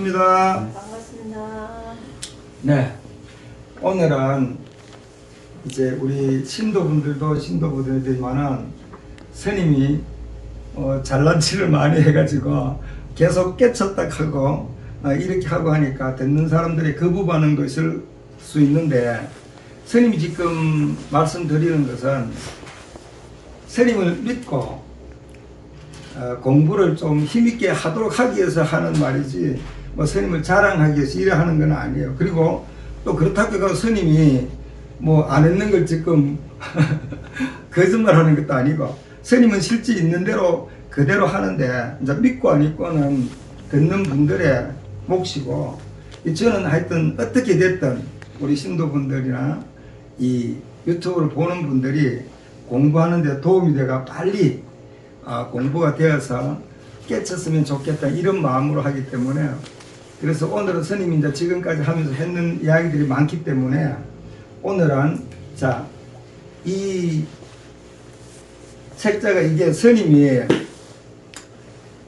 반갑습니다. 반갑습니다. 네, 오늘은 이제 우리 신도분들도 신도분들이지만은 스님이 잘난 체를 많이 해가지고 계속 깨쳤다 하고 이렇게 하고 하니까 듣는 사람들이 거부 반응도 있을 수 있는데, 스님이 지금 말씀드리는 것은 스님을 믿고 공부를 좀 힘있게 하도록 하기 위해서 하는 말이지, 뭐 스님을 자랑하기 위해서 이래 하는 건 아니에요. 그리고 또 그렇다고 해서 스님이 뭐 안 했는 걸 지금 거짓말 하는 것도 아니고, 스님은 실제 있는 대로 그대로 하는데, 이제 믿고 안 믿고는 듣는 분들의 몫이고, 저는 하여튼 어떻게 됐든 우리 신도분들이나 이 유튜브를 보는 분들이 공부하는 데 도움이 돼가 빨리 공부가 되어서 깨쳤으면 좋겠다, 이런 마음으로 하기 때문에, 그래서 오늘은 스님이 이제 지금까지 하면서 했는 이야기들이 많기 때문에, 오늘은 자, 이 책자가 이게 스님이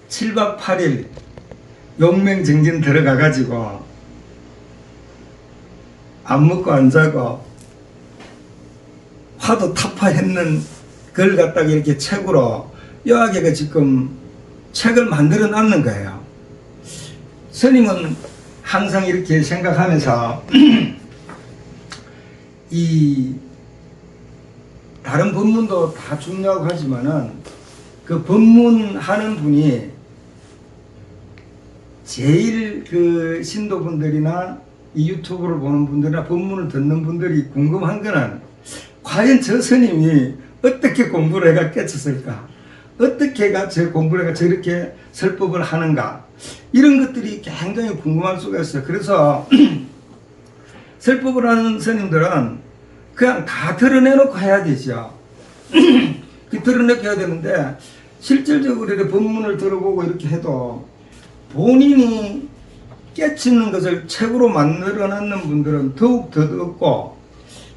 7박 8일 용맹정진 들어가 가지고 안 먹고 안 자고 화도 타파했는 걸 갖다가 이렇게 책으로 여하게가 지금 책을 만들어 놨는 거예요. 스님은 항상 이렇게 생각하면서 이 다른 법문도 다 중요하고 하지만은 그 법문하는 분이 제일 그 신도분들이나 이 유튜브를 보는 분들이나 법문을 듣는 분들이 궁금한 거는, 과연 저 스님이 어떻게 공부를 해가 깨쳤을까? 어떻게 해가 저 공부를 해가 저렇게 설법을 하는가? 이런 것들이 굉장히 궁금할 수가 있어요. 그래서 설법을 하는 스님들은 그냥 다 드러내놓고 해야 되죠. 그 드러내고 해야 되는데, 실질적으로 이렇게 법문을 들어보고 이렇게 해도 본인이 깨치는 것을 책으로 만들어 놨는 분들은 더욱 더 없고,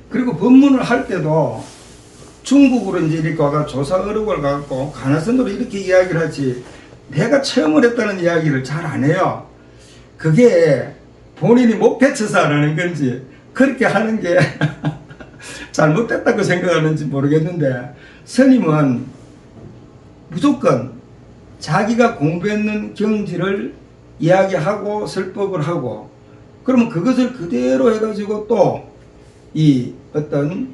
그리고 법문을 할 때도 중국으로 이제 이렇게 와가 조사 어록을 갖고 가나선으로 이렇게 이야기를 하지, 내가 체험을 했다는 이야기를 잘 안 해요. 그게 본인이 못 배쳐서 안 하는 건지, 그렇게 하는 게 잘못됐다고 생각하는지 모르겠는데, 스님은 무조건 자기가 공부했는 경지를 이야기하고 설법을 하고, 그러면 그것을 그대로 해가지고 또 이 어떤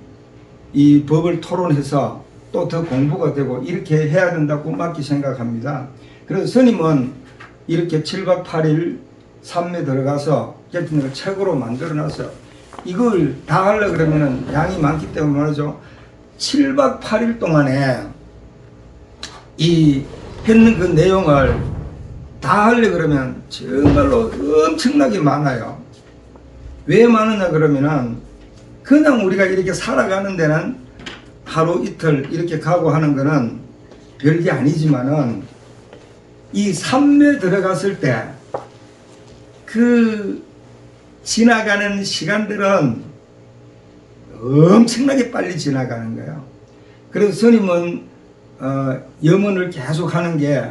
이 법을 토론해서 또 더 공부가 되고 이렇게 해야 된다고 맞게 생각합니다. 그래서 스님은 이렇게 7박 8일 산매 들어가서 깨트는 걸 책으로 만들어 놨어요. 이걸 다 하려고 그러면은 양이 많기 때문에 말이죠. 7박 8일 동안에 이 했는 그 내용을 다 하려고 그러면 정말로 엄청나게 많아요. 왜 많으냐 그러면은, 그냥 우리가 이렇게 살아가는 데는 하루 이틀 이렇게 가고 하는 거는 별게 아니지만은, 이 산매 들어갔을 때 그 지나가는 시간들은 엄청나게 빨리 지나가는 거예요. 그래서 스님은 염원을 계속 하는 게,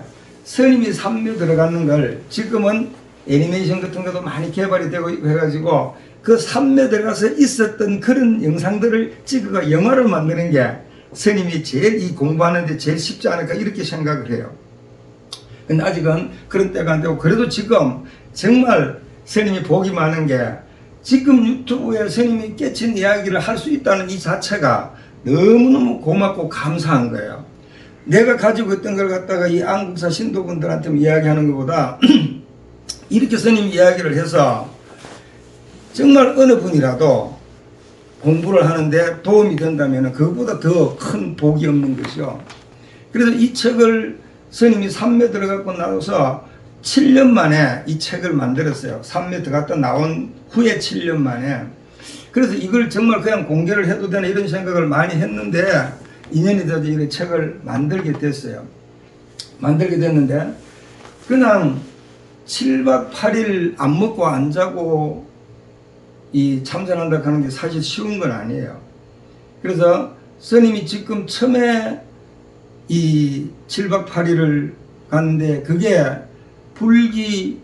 스님이 산매 들어가는 걸 지금은 애니메이션 같은 것도 많이 개발이 되고 해가지고 그 산매 들어가서 있었던 그런 영상들을 찍어가 영화를 만드는 게 스님이 제일 이 공부하는데 제일 쉽지 않을까, 이렇게 생각을 해요. 근데 아직은 그런 때가 안 되고, 그래도 지금 정말 스님이 복이 많은 게, 지금 유튜브에 스님이 깨친 이야기를 할 수 있다는 이 자체가 너무너무 고맙고 감사한 거예요. 내가 가지고 있던 걸 갖다가 이 안국사 신도분들한테 이야기하는 것보다 이렇게 스님 이야기를 해서 정말 어느 분이라도 공부를 하는데 도움이 된다면 그것보다 더 큰 복이 없는 것이요. 그래서 이 책을 스님이 산매 들어가고 나서 7년 만에 이 책을 만들었어요. 산매 들어갔다 나온 후에 7년 만에. 그래서 이걸 정말 그냥 공개를 해도 되나 이런 생각을 많이 했는데, 인연이 돼서 이 책을 만들게 됐어요. 만들게 됐는데, 그냥 7박 8일 안 먹고 안 자고 이 참선한다 하는 게 사실 쉬운 건 아니에요. 그래서 스님이 지금 처음에 이 7박 8일을 갔는데, 그게 불기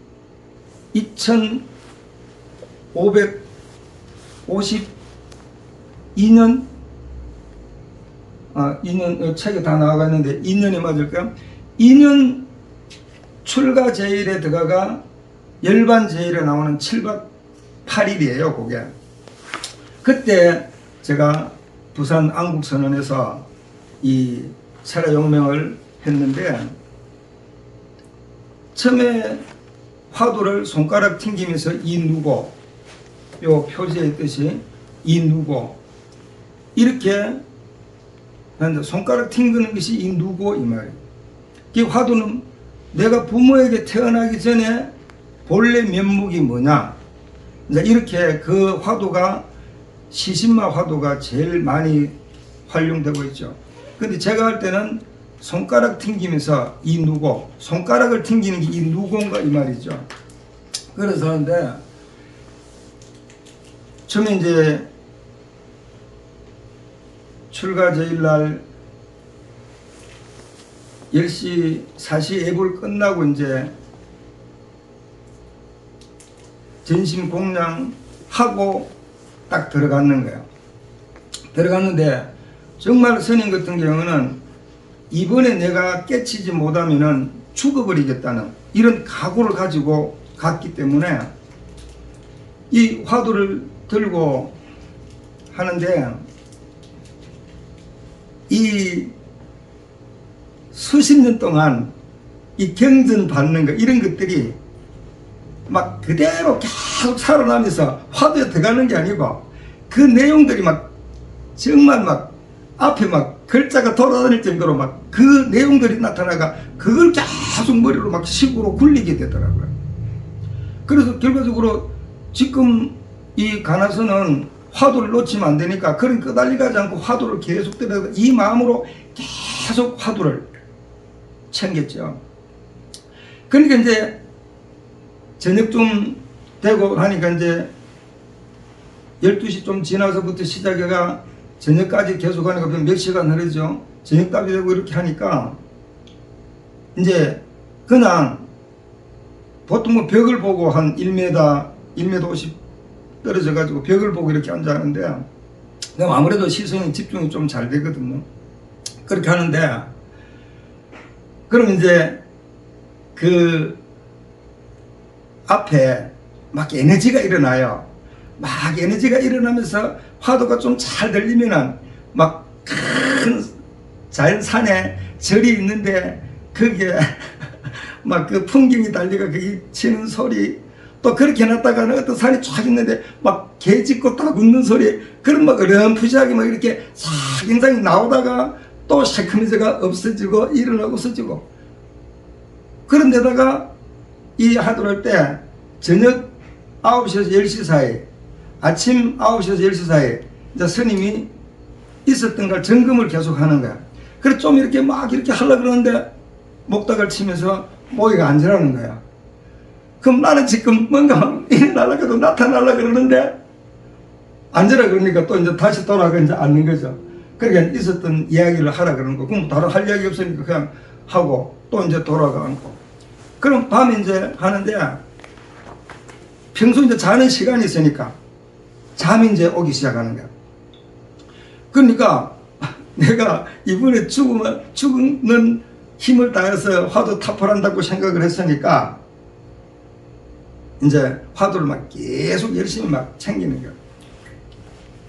2552년 2년 책에 다 나와가 있는데 2년이 맞을까요? 2년 출가 제일에 들어가가 열반 제일에 나오는 7박 8일이에요. 그게 그때 제가 부산 안국선언에서 이 세라용명을 했는데 처음에 화두를 손가락 튕기면서 이누고 요 표지에 있듯이 이누고 이렇게 손가락 튕기는 것이 이누고 이 말이에요. 이 화두는 내가 부모에게 태어나기 전에 본래 면목이 뭐냐 이제 이렇게 그 화두가 시신마 화두가 제일 많이 활용되고 있죠. 근데 제가 할 때는 손가락 튕기면서 이 누고 손가락을 튕기는 게 이 누고인가 이 말이죠. 그래서 하는데 처음에 이제 출가 제일날 10시 4시 예불 끝나고 이제 전심 공양하고 딱 들어갔는 거예요. 들어갔는데 정말 스님 같은 경우는 이번에 내가 깨치지 못하면은 죽어버리겠다는 이런 각오를 가지고 갔기 때문에 이 화두를 들고 하는데 이 수십 년 동안 이 경전 받는 거 이런 것들이 막 그대로 계속 살아나면서 화두에 들어가는 게 아니고 그 내용들이 막 정말 막 앞에 막 글자가 돌아다닐 정도로 막 그 내용들이 나타나가 그걸 계속 머리로 막 식으로 굴리게 되더라고요. 그래서 결과적으로 지금 이 가나서는 화두를 놓치면 안 되니까 그런 끄달리 가지 않고 화두를 계속 들어가 이 마음으로 계속 화두를 챙겼죠. 그러니까 이제 저녁 좀 되고 하니까 이제 12시 좀 지나서부터 시작해가 저녁까지 계속 하니까 몇 시간 흐르죠. 저녁답이 되고 이렇게 하니까 이제 그냥 보통 뭐 벽을 보고 한 1m, 1m 50 떨어져 가지고 벽을 보고 이렇게 앉아하는데 아무래도 시선이 집중이 좀 잘 되거든요. 그렇게 하는데 그럼 이제 그 앞에 막 에너지가 일어나요. 막 에너지가 일어나면서 화두가 좀 잘 들리면은 막 큰 자연산에 절이 있는데 거기에 막 그 풍경이 달리가 거기 치는 소리 또 그렇게 놨다가는 어떤 산이 쫙 있는데 막 개 짖고 딱 웃는 소리 그런 막 어렴풋이하게 막 이렇게 싹 영상이 나오다가 또 시커매져가 없어지고 일어나고 없어지고 그런 데다가 이 하도를 할 때 저녁 9시에서 10시 사이 아침 9시에서 10시 사이 이제 스님이 있었던 걸 점검을 계속 하는 거야. 그래서 좀 이렇게 막 이렇게 하려고 그러는데 목닥을 치면서 모기가 앉으라는 거야. 그럼 나는 지금 뭔가 일어나려고 해도 나타나려고 그러는데 앉으라 그러니까 또 이제 다시 돌아가 이제 앉는 거죠. 그러니까 있었던 이야기를 하라 그러는 거. 그럼 다른 할 이야기 없으니까 그냥 하고 또 이제 돌아가 앉고. 그럼 밤에 이제 하는데 평소 이제 자는 시간이 있으니까 잠이 이제 오기 시작하는 거야. 그러니까 내가 이번에 죽는 힘을 다해서 화두 타파한다고 생각을 했으니까 이제 화두를 막 계속 열심히 막 챙기는 거야.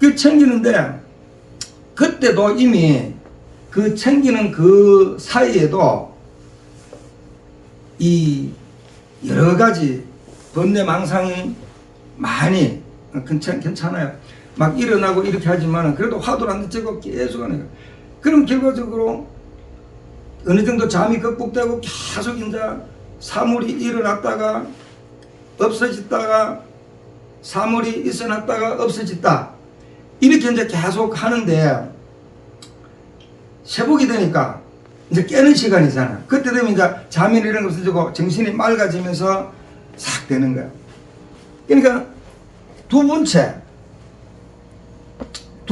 그 챙기는데 그때도 이미 그 챙기는 그 사이에도 이 여러 가지 번뇌망상이 많이 괜찮아요. 막 일어나고 이렇게 하지만 그래도 화두를 안 듣고 계속 하는 거예요. 그럼 결과적으로 어느 정도 잠이 극복되고 계속 이제 사물이 일어났다가 없어졌다가 사물이 있어놨다가 없어졌다 이렇게 이제 계속 하는데 새벽이 되니까 이제 깨는 시간이잖아. 그때 되면 이제 잠이 이런 거 없어지고 정신이 맑아지면서 싹 되는 거야. 그러니까 두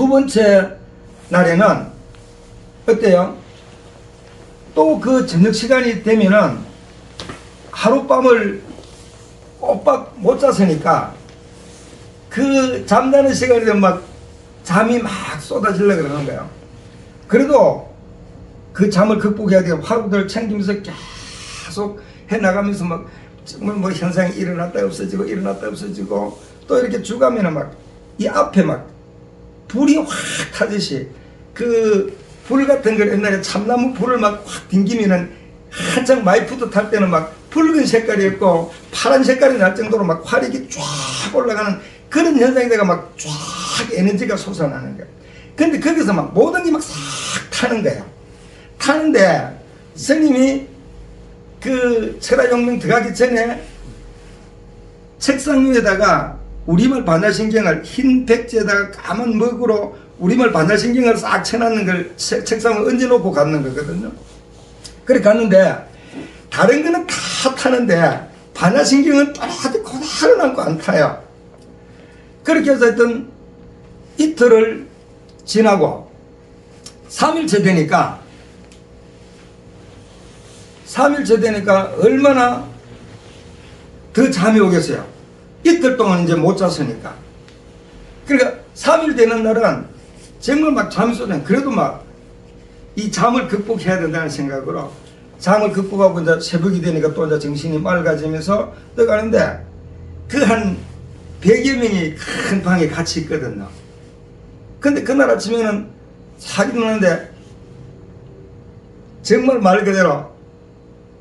번째 날에는 어때요? 또 그 저녁 시간이 되면은 하룻밤을 꼬박 못 잤으니까 그 잠자는 시간이 되면 막 잠이 막 쏟아지려고 그러는 거예요. 그래도 그 잠을 극복해야 돼요. 하루들 챙기면서 계속 해나가면서 막 정말 뭐 현상이 일어났다 없어지고 일어났다 없어지고 또 이렇게 주가면은 막 이 앞에 막 불이 확 타듯이 그 불 같은 걸 옛날에 참나무 불을 막 확 튕기면은 한창 마이푸드 탈 때는 막 붉은 색깔이었고 파란 색깔이 날 정도로 막 화력이 쫙 올라가는 그런 현상이 돼가 막 쫙 에너지가 솟아나는 거예요. 근데 거기서 막 모든 게 막 싹 타는 거예요. 타는데 스님이 그 철학혁명 들어가기 전에 책상 위에다가 우리말 반야신경을 흰 백지에다가 까만 먹으로 우리말 반야신경을 싹 쳐놨는 걸 책상에 얹어놓고 갔는 거거든요. 그래 갔는데 다른 거는 다 타는데 반야신경은 아주 고다로 남고 안 타요. 그렇게 해서 하여튼 이틀을 지나고 3일째 되니까 얼마나 더 잠이 오겠어요. 이틀 동안 이제 못 잤으니까. 그러니까 3일 되는 날은 정말 막 잠이 쏟아요. 그래도 막 이 잠을 극복해야 된다는 생각으로 잠을 극복하고 이제 새벽이 되니까 또 이제 정신이 맑아지면서 떠가는데 그 한 100여 명이 큰 방에 같이 있거든요. 근데 그날 아침에는 싹 일어나는데 정말 말 그대로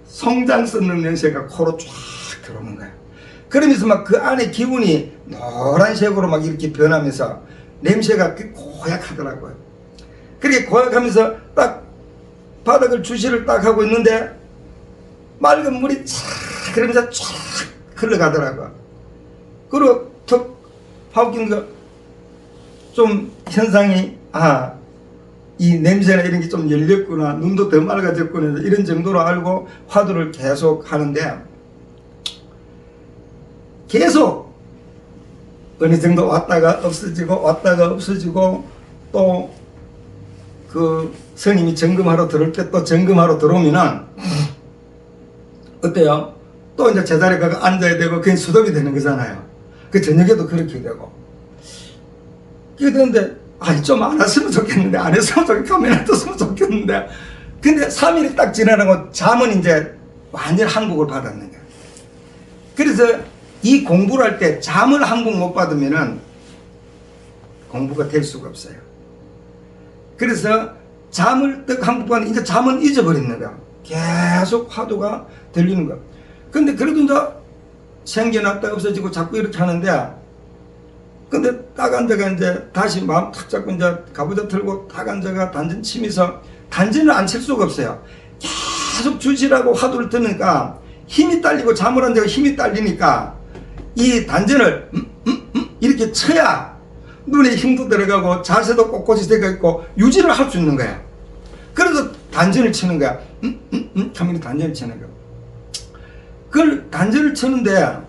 송장 썩는 냄새가 코로 쫙 들어오는 거예요. 그러면서 막 그 안에 기운이 노란색으로 막 이렇게 변하면서 냄새가 고약하더라고요. 그렇게 고약하면서 딱 바닥을 주시를 딱 하고 있는데 맑은 물이 쫙 그러면서 쫙 흘러가더라고요. 그리고 턱 파웃긴 거 좀 현상이 이 냄새나 이런 게 좀 열렸구나, 눈도 더 맑아졌구나 이런 정도로 알고 화두를 계속 하는데 계속 어느 정도 왔다가 없어지고 또 그 스님이 점검하러 들어올 때 또 점검하러 들어오면은 어때요? 또 이제 제자리에 가서 앉아야 되고 그게 수dob이 되는 거잖아요. 그 저녁에도 그렇게 되고 그게 되는데 좀 안 했으면 좋겠는데 안 했으면 좋겠는데 가만히 놔뒀으면 좋겠는데 근데 3일이 딱 지나고 잠은 이제 완전 항복을 받았는 거예요. 그래서 이 공부를 할 때 잠을 항복 못 받으면은 공부가 될 수가 없어요. 그래서 잠을 딱 항복받는 이제 잠은 잊어버리는 거야. 계속 화두가 들리는 거야. 근데 그래도 이제 생겨났다 없어지고 자꾸 이렇게 하는데 근데 딱 앉아가 이제 다시 마음 탁 잡고 이제 가부좌 틀고 딱 앉아가 단전 치면서 단전을 안 칠 수가 없어요. 계속 주시라고 화두를 듣니까 힘이 딸리고 잠을 앉아가 힘이 딸리니까 이 단전을 이렇게 쳐야 눈에 힘도 들어가고 자세도 꼿꼿이 되어 있고 유지를 할 수 있는 거야. 그래서 단전을 치는 거야. 하면 단전을 치는 거야. 그걸 단전을 치는데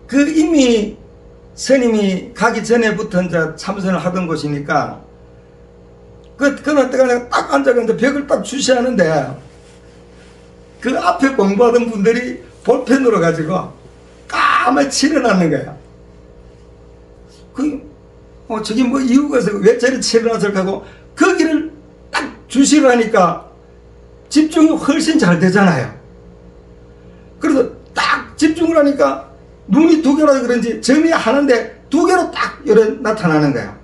그 이미 스님이 가기 전에부터 이제 참선을 하던 곳이니까 그날 때가 딱 앉아서 벽을 딱 주시하는데 그 앞에 공부하던 분들이 볼펜으로 가지고 까맣게 칠해놨는 거야. 저기 뭐 이유가 있어. 왜 저리 칠해놨을까 하고 거기를 딱 주시를 하니까 집중이 훨씬 잘 되잖아요. 그래서 딱 집중을 하니까 눈이 두 개라서 그런지 점이 하나인데 두 개로 딱 이렇게 나타나는 거야.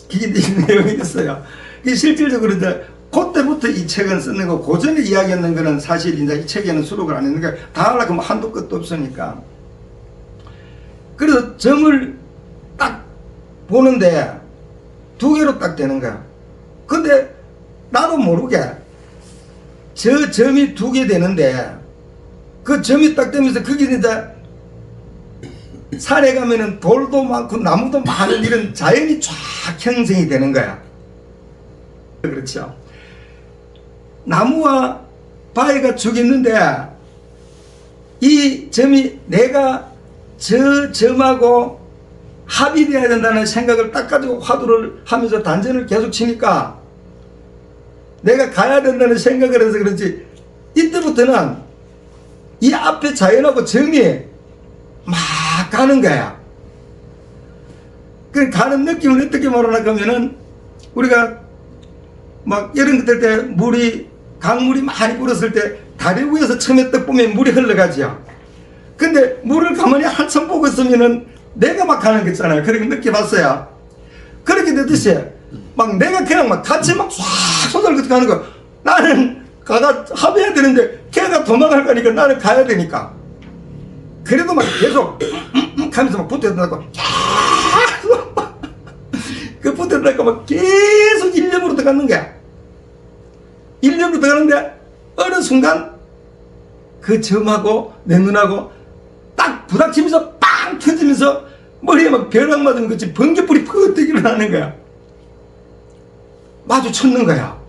그게 내용이 있어요. 실질적으로 이제 그때부터 이 책은 쓰는 거, 고전에 이야기했는 거는 사실 이제 이 책에는 수록을 안 했는 거야. 다 하려고 하면 한도 끝도 없으니까. 그래서 점을 딱 보는데 두 개로 딱 되는 거야. 근데 나도 모르게 저 점이 두 개 되는데 그 점이 딱 되면서 거기 이제 산에 가면은 돌도 많고 나무도 많은 이런 자연이 쫙 형성이 되는 거야. 그렇죠. 나무와 바위가 쭉 있는데 이 점이 내가 저 점하고 합이 되어야 된다는 생각을 딱 가지고 화두를 하면서 단전을 계속 치니까 내가 가야 된다는 생각을 해서 그런지 이때부터는 이 앞에 자연하고 정이 막 가는 거야. 그 가는 느낌을 어떻게 말하나 하면은, 우리가 막 여름 같을 때 강물이 많이 불었을 때 다리 위에서 처음에 떡 보면 물이 흘러가지요. 근데 물을 가만히 한참 보고 있으면은 내가 막 가는 거 있잖아요. 그렇게 느껴봤어요. 그렇게 되듯이 막 내가 그냥 막 같이 막 쫙 쏟아져 가는 거. 나는 가가 합의해야 되는데 걔가 도망갈 거니까 나는 가야 되니까. 그래도 막 계속 하면서 막 붙어들어가고 그 붙어들어가고 막 계속 일념으로 들어가는 거야. 일념으로 들어가는데 어느 순간 그 점하고 내 눈하고 딱 부닥치면서 빵 터지면서 머리에 막 벼락 맞은 것처럼 번개불이 퍼뜩 일어나는 거야. 마주쳤는 거야.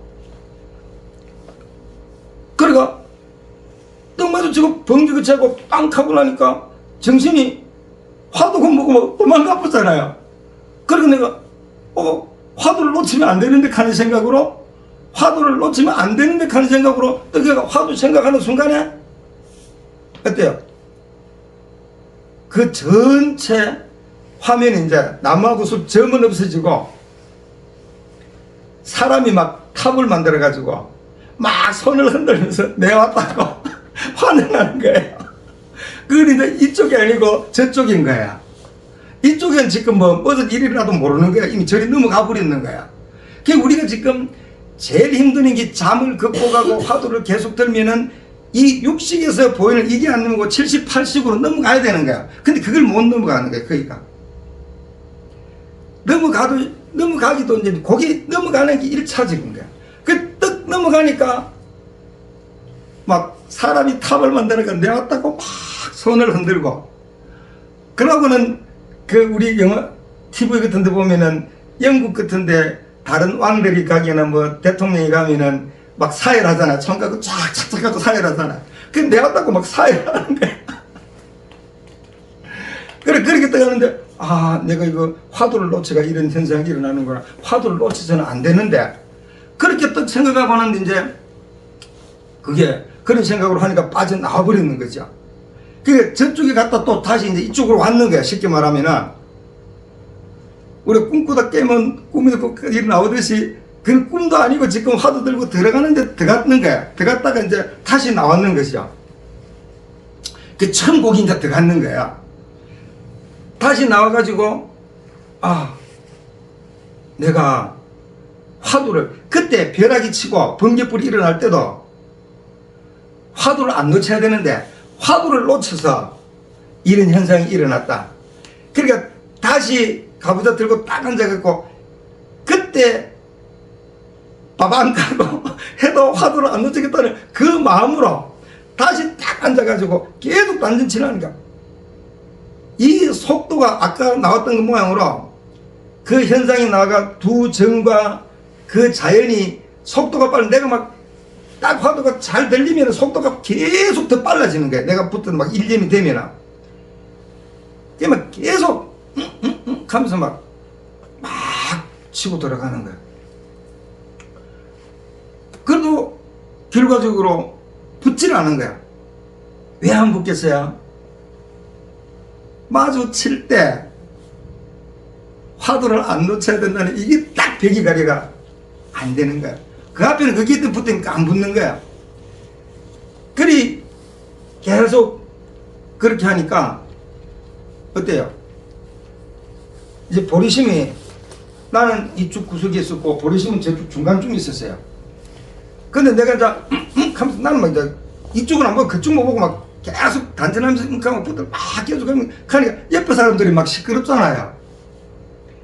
그러니까 떡 마주치고 번개 그치하고 빵 하고 나니까 정신이 화두고 뭐고 도망가 보잖아요. 그리고 내가 화두를 놓치면 안 되는데 하는 생각으로, 화두를 놓치면 안 되는데 하는 생각으로 떡이가 화두 생각하는 순간에 어때요? 그 전체 화면이 이제 나무하고 숲 점은 없어지고 사람이 막 탑을 만들어 가지고 막 손을 흔들면서 내왔다고 환영하는 거예요. 그건 이제 이쪽이 아니고 저쪽인 거야. 이쪽엔 지금 무슨 일이라도 모르는 거야. 이미 저리 넘어가 버리는 거야. 그러니까 우리가 지금 제일 힘든 게 잠을 극복하고 화두를 계속 들면은 이 육식에서 보이는 이게 안 넘어가고 70, 80으로 넘어가야 되는 거야. 근데 그걸 못 넘어가는 거야. 그러니까 넘어가기도 이제 거기 넘어가는 게 1차적인 거야. 그 떡 넘어가니까 막 사람이 탑을 만들어가 내왔다고 막 손을 흔들고, 그러고는 그 우리 영화 TV 같은 데 보면은 영국 같은 데 다른 왕들이 가기에는 뭐 대통령이 가면은 막 사열하잖아. 총 갖고 쫙 착착 갖고 사열하잖아. 근데 내왔다고 막 사열하는 거야. 그렇게 떠가는데, 내가 이거 화두를 놓치가 이런 현상이 일어나는구나. 화두를 놓치서는 안 되는데, 그렇게 또 생각하고 하는데 이제 그게 그런 생각으로 하니까 빠져나와 버리는 거죠. 그게 저쪽에 갔다 또 다시 이제 이쪽으로 왔는 거야. 쉽게 말하면은 우리 꿈꾸다 깨면 꿈에도 일어나오듯이 그 꿈도 아니고 지금 화두 들고 들어가는데 들어갔는 거야. 들어갔다가 이제 다시 나왔는 것이죠. 그 처음 거기 이제 들어갔는 거야. 다시 나와가지고 내가 화두를, 그때 벼락이 치고 번개불이 일어날 때도 화두를 안 놓쳐야 되는데 화두를 놓쳐서 이런 현상이 일어났다. 그러니까 다시 가부좌 들고 딱 앉아갖고 그때 밥 안 가고 해도 화두를 안 놓치겠다는 그 마음으로 다시 딱 앉아가지고 계속 단전치를 하니까 이 속도가 아까 나왔던 그 모양으로 그 현상이 나가 두 정과 그 자연이 속도가 빨리, 내가 막 딱 화두가 잘 들리면 속도가 계속 더 빨라지는 거야. 내가 붙은 막 일념이 되면. 그러면 계속 하면서 막 치고 들어가는 거야. 그래도 결과적으로 붙질 않은 거야. 왜 안 붙겠어요? 마주칠 때 화두를 안 놓쳐야 된다는 이게 딱 배기가리가 안 되는 거야. 그 앞에는 그게 붙으니까 안 붙는 거야. 그리 계속 그렇게 하니까 어때요? 이제 보리심이, 나는 이쪽 구석에 있었고 보리심은 저쪽 중간쯤에 있었어요. 근데 내가 이제 하면서 나는 막 이제 이쪽은 안 보고 그쪽 못 보고 막 계속 단전하면서 붙어 막 계속 가니까 옆에 사람들이 막 시끄럽잖아요.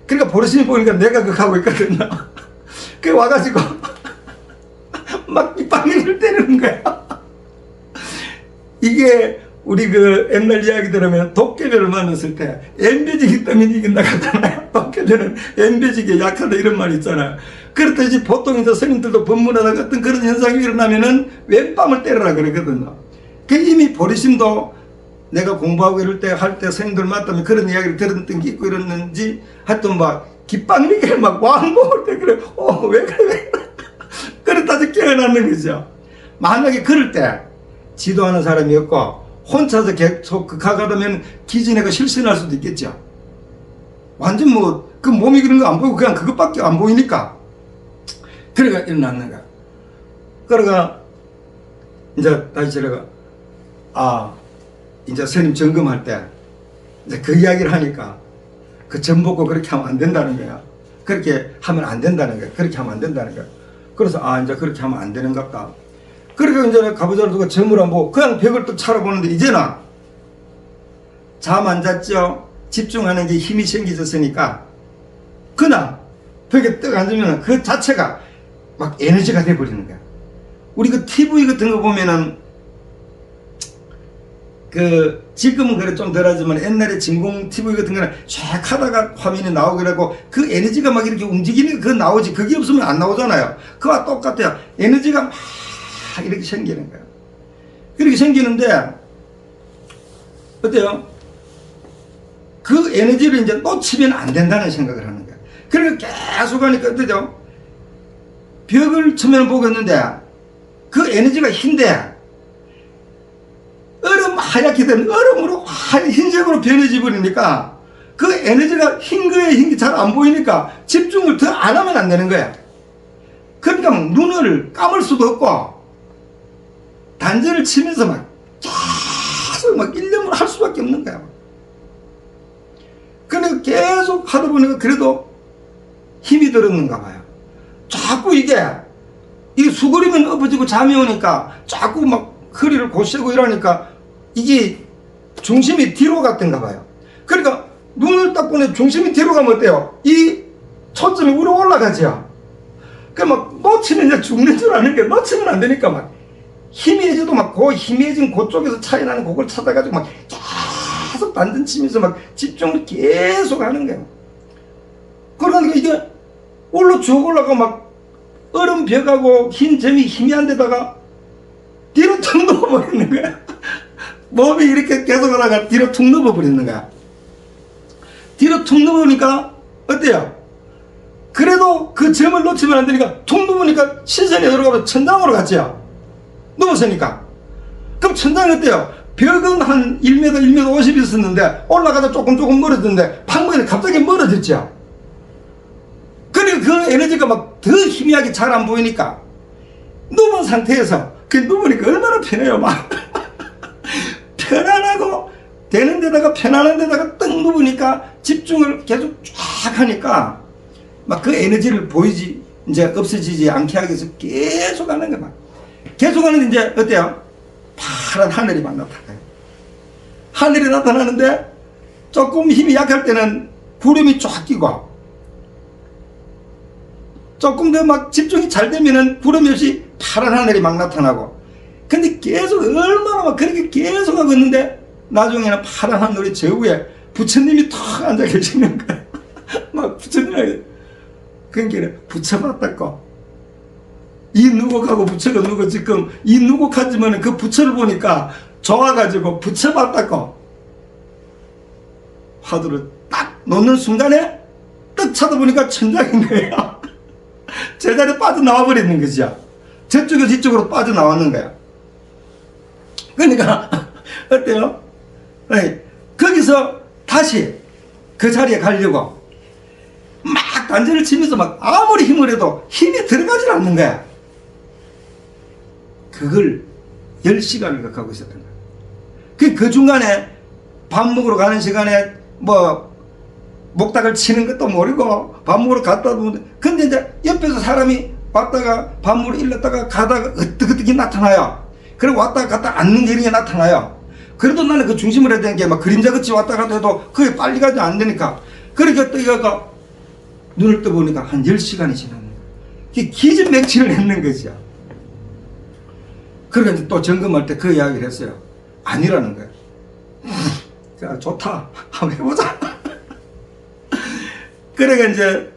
그러니까 보리심이 보니까 내가 그거 하고 있거든요. 그래 와가지고 막 이빨을 때리는 거야. 이게 우리 그 옛날 이야기 들으면 도깨비를 만났을 때 엠베지기 때문에 이긴다 하잖아요. 도깨비는 엠베지기에 약하다 이런 말 있잖아요. 그렇듯이 보통 이제 스님들도 법문하다 같은 그런 현상이 일어나면은 왼밤을 때려라 그러거든요. 그 이미 보리심도 내가 공부하고 이럴 때 할 때 스님들 만나면 그런 이야기를 들었던 게 있고 이랬는지 하여튼 막 깃방리게 막 왕복을 때 그래. 왜 그래? 그렇다지 깨어나는 거죠. 만약에 그럴 때 지도하는 사람이 없고 혼자서 계속 가가다면 기진애가 실신할 수도 있겠죠. 완전 뭐 그 몸이 그런 거 안 보이고 그냥 그것밖에 안 보이니까 그래가 일어났는 거야. 그러가 이제 다시 저래가 이제 스님 점검할 때 이제 그 이야기를 하니까 그 점 보고 그렇게 하면 안 된다는 거야. 그렇게 하면 안 된다는 거야. 그렇게 하면 안 된다는 거야. 그래서 이제 그렇게 하면 안 되는 것 같다. 그러니까 이제 가부좌를 두고 점을 안 보고 그냥 벽을 또 차려보는데 이제는 잠 안 잤죠. 집중하는 게 힘이 생기졌으니까 그냥 벽에 떡 앉으면 그 자체가 막 에너지가 돼버리는 거야. 우리 그 TV 같은 거 보면은 지금은 그래 좀 덜하지만 옛날에 진공 TV 같은 거는 쫙 하다가 화면이 나오고 그러고 그 에너지가 막 이렇게 움직이는 그 나오지. 그게 없으면 안 나오잖아요. 그와 똑같아요. 에너지가 막 이렇게 생기는 거야. 그렇게 생기는데 어때요? 그 에너지를 이제 놓치면 안 된다는 생각을 하는 거야. 그러니까 계속 하니까 어떠죠? 벽을 처음에는 보겠는데 그 에너지가 흰데 얼음 하얗게 된 얼음으로 흰색으로 변해져 버리니까 그 에너지가 흰 거에 흰 게 잘 안 보이니까 집중을 더 안 하면 안 되는 거야. 그러니까 눈을 감을 수도 없고 단전을 치면서 막 계속 막 일념을 할 수밖에 없는 거야. 그러니까 계속 하다 보니까 그래도 힘이 들었는가 봐요. 자꾸 이게 수그리면 엎어지고 잠이 오니까 자꾸 막 허리를 고시고 이러니까 이게 중심이 뒤로 갔던가 봐요. 그러니까 눈을 딱 보니 중심이 뒤로 가면 어때요? 이 초점이 위로 올라가죠. 막 놓치면 이제 죽는 줄 아는 게 놓치면 안 되니까 막 희미해져도 막 그 희미해진 그쪽에서 차이 나는 그걸 찾아가지고 막 계속 단전 치면서 막 집중을 계속 하는 거예요. 그러니까 이게 쭉 올라가 막 얼음 벽하고 흰 점이 희미한 데다가 뒤로 툭 넣어버리는 거야. 몸이 이렇게 계속 올라가 뒤로 툭 넣어버리는 거야. 뒤로 툭 넣으니까 어때요? 그래도 그 점을 놓치면 안 되니까 툭 넣으니까 시선이 들어가면 천장으로 갔죠. 넘었으니까. 그럼 천장이 어때요? 벽은 한 1m, 1m 50 있었는데 올라가다 조금 멀어졌는데 방문이 갑자기 멀어졌죠. 그리고 그 에너지가 막 더 희미하게 잘 안 보이니까 누운 상태에서 그 누우니까 얼마나 편해요. 막 편안하고 되는 데다가 편안한 데다가 딱 누우니까 집중을 계속 쫙 하니까 막 그 에너지를 보이지 이제 없어지지 않게 하기 위해서 계속 하는 거야. 계속 하는데 이제 어때요? 파란 하늘이 막 나타나요. 하늘이 나타나는데 조금 힘이 약할 때는 구름이 쫙 끼고 조금 더 막 집중이 잘 되면은 구름이 없이 파란 하늘이 막 나타나고. 근데 계속 얼마나 막 그렇게 계속 하고 있는데 나중에는 파란 하늘이 저 위에 부처님이 탁 앉아 계시는 거야. 막 부처님이 그러니까 부처받았고 이 누구하고 부처가 누구 지금 이 누구 하지만 그 부처를 보니까 좋아가지고 부처받았고 화두를 딱 놓는 순간에 딱 쳐다보니까 천장인 거예요. 제자리에 빠져나와 버리는 거죠. 저쪽에서 이쪽으로 빠져나왔는 거야. 그러니까 어때요? 거기서 다시 그 자리에 가려고 막 단전을 치면서 막 아무리 힘을 해도 힘이 들어가질 않는 거야. 그걸 10시간을 하고 있었던 거야. 그 중간에 밥 먹으러 가는 시간에 뭐 목닥을 치는 것도 모르고 밥 먹으러 갔다 오는데 근데 이제 옆에서 사람이 왔다가 밥 먹으러 일렀다가 가다가 어떻게 나타나요. 그리고 왔다가 갔다 앉는 게 이렇게 나타나요. 그래도 나는 그 중심을 해야 되는 게 막 그림자같이 왔다 갔다 해도 그게 빨리 가지 안 되니까 그러니까 또 이거 눈을 떠보니까 한 10시간이 지났는 거야. 기진맥진을 했는 거죠. 그러니까 또 점검할 때 그 이야기를 했어요. 아니라는 거야. 자, 좋다. 한번 해보자. 그러니까 이제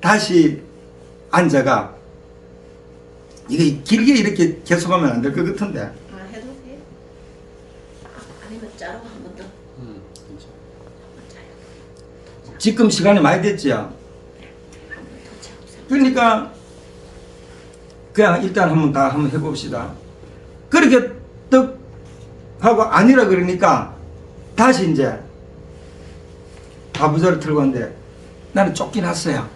다시 앉아가 이게 길게 이렇게 계속하면 안 될 것 같은데. 해도 돼? 아니면 짜로 한 번 더. 지금 시간이 많이 됐죠. 그러니까 그냥 일단 한번 해봅시다. 그렇게 떡 하고 아니라 그러니까 다시 이제 아부자를 틀고 왔는데 나는 쫓겨났어요.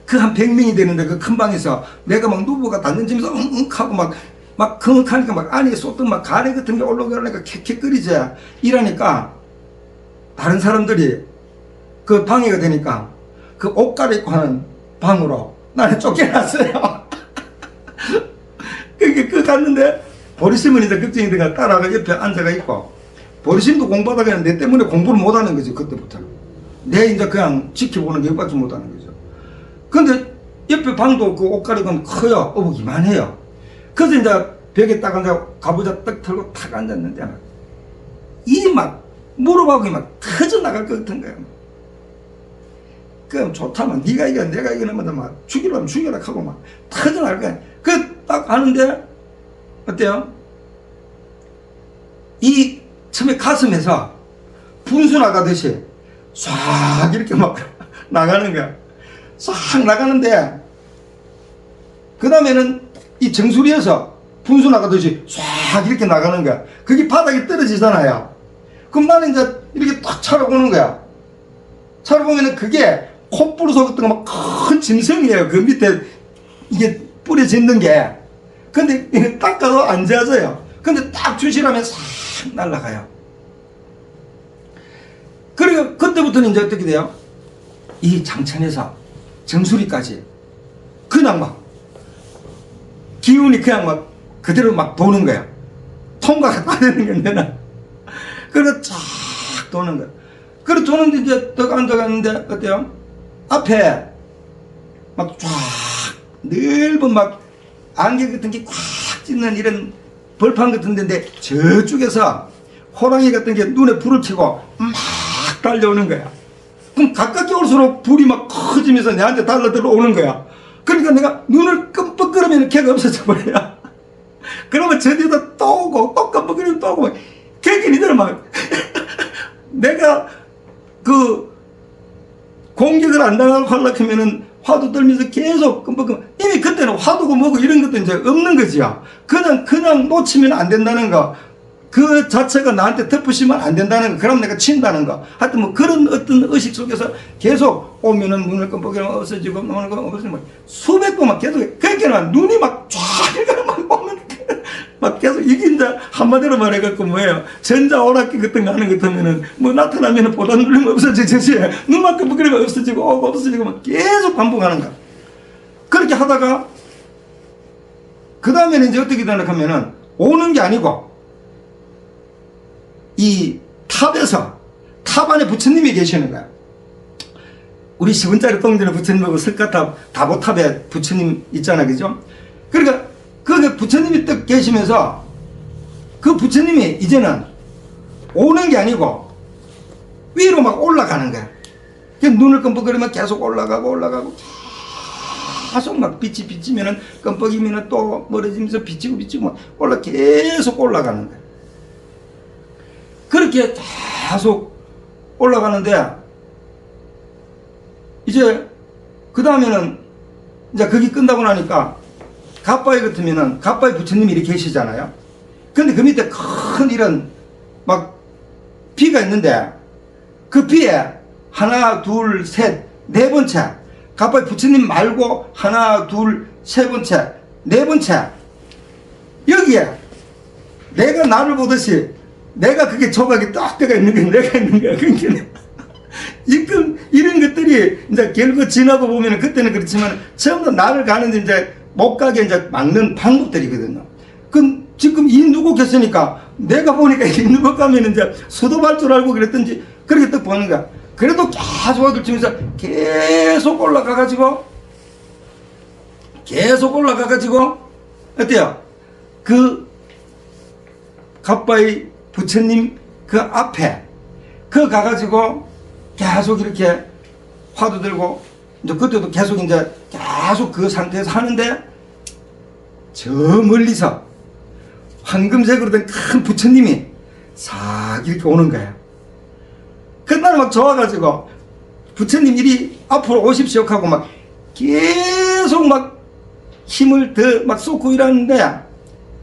그 한 100명이 되는데 그 큰 방에서 내가 막 누부가 닫는지면서 응 하고 막 킁킁하니까 막 안에 쏟던 막 가래 같은 게 올라오니까 캑캑거리지 이러니까 다른 사람들이 그 방해가 되니까 그 옷 갈아입고 하는 방으로 나는 쫓겨났어요. 그 갔는데 보리심은 이제 걱정이 돼가 따라가 옆에 앉아가 있고 보리심도 공부하다가 그냥 내 때문에 공부를 못하는 거죠. 그때부터는 내 이제 그냥 지켜보는 게 이것밖에 못하는 거죠. 근데 옆에 방도 그 옷 갈아입으면 커요. 어부기만 해요. 그래서 이제 벽에 딱 앉아 가부좌 딱 털고 탁 앉았는데 이 막 무릎하고 막 터져 나갈 것 같은 거예요. 그럼 좋다면 네가 이겨 내가 이겨내면 막 죽이려면 죽여라 하고 막 터져 나갈 거야. 그 딱 하는데 어때요? 이 처음에 가슴에서 분수 나가듯이 싹 이렇게 막 나가는 거야. 싹 나가는데 그 다음에는 이 정수리에서 분수 나가듯이 싹 이렇게 나가는 거야. 그게 바닥에 떨어지잖아요. 그럼 나는 이제 이렇게 딱 차로 보는 거야. 차로 보면은 그게 콧불 속었던 거 막 큰 짐승이에요. 그 밑에 이게 뿌려 짓는 게. 근데 딱 가서 안 젖어요. 근데 딱 주시라면 싹 날아가요. 그리고 그때부터는 이제 어떻게 돼요? 이 장천에서 정수리까지 그냥 막 기운이 그냥 막 그대로 막 도는 거야. 통과가 다 되는 건데 그래서 쫙 도는 거야. 그리고 도는데 이제 딱 앉아갔는데 어때요? 앞에 막 쫙 넓은 막 안개 같은 게 꽉 찢는 이런 벌판 같은 데인데 저쪽에서 호랑이 같은 게 눈에 불을 켜고 막 달려오는 거야. 그럼 가깝게 올수록 불이 막 커지면서 내한테 달려 들어오는 거야. 그러니까 내가 눈을 끔뻑거리면 걔가 없어져 버려요. 그러면 저 뒤에다 또 오고 또 끔뻑거리면 또 오고 걔끼리들 막 내가 그 공격을 안 당하고 하려고 하면은 화두 떨면서 계속 끔뻑끔 이미 그때는 화두고 뭐고 이런 것도 이제 없는 거지요. 그냥 놓치면 안 된다는 거. 그 자체가 나한테 덮으시면 안 된다는 거. 그럼 내가 친다는 거. 하여튼 뭐 그런 어떤 의식 속에서 계속 오면은 눈을 끔뻑이면 없어지고 오는 거 없어지고 수백 번 막 계속 그러니까 눈이 막 쫙 막 오면 막 계속 이게 이제 한마디로 말해갖고 뭐예요. 전자오락기 같은 거 하는 것 같으면은 뭐 나타나면은 보다 누르면 없어지듯이 눈만 끔뻑거리면 없어지고 오고 없어지고 막 계속 반복하는 거야. 그렇게 하다가 그 다음에는 이제 어떻게 되나 하면은 오는 게 아니고 이 탑에서 탑 안에 부처님이 계시는 거야. 우리 10원짜리 똥전에 부처님하고 석가탑 다보탑에 부처님 있잖아, 그죠? 그러니까 그 부처님이 딱 계시면서 그 부처님이 이제는 오는 게 아니고 위로 막 올라가는 거야. 눈을 끔뻑거리면 계속 올라가고 계속 막 빛이 비치면은 끔뻑이면은 또 멀어지면서 비치고 막 계속 올라가는 거야. 그렇게 계속 올라가는데 이제 그 다음에는 이제 그게 끝나고 나니까 갓바위 같으면은 갓바위 부처님이 이렇게 계시잖아요. 근데 그 밑에 큰 이런 막 비가 있는데 그 비에 하나 둘 셋 네 번째 갓바위 부처님 말고 하나 둘 세 번째 네 번째 여기에 내가 나를 보듯이 내가 그게 조각이 딱 들어가 있는 게 내가 있는 거야. 그러니까 이런 것들이 이제 결국 지나고 보면 그때는 그렇지만 전부 다 나를 가는데 이제 못 가게 이제 막는 방법들이거든요. 그럼 지금 이 누구 계시니까 내가 보니까 이 누구 가면 이제 수도발 줄 알고 그랬던지 그렇게 딱 보는 거야. 그래도 계속 와들치면서 계속 올라가가지고 어때요? 그 갓바위 부처님 그 앞에 그 가가지고 계속 이렇게 화두 들고 이제 그때도 계속 그 상태에서 하는데 저 멀리서 황금색으로 된 큰 부처님이 싹 이렇게 오는 거야. 그날 막 좋아가지고 부처님 이리 앞으로 오십시오 하고 막 계속 막 힘을 더 막 쏟고 이러는데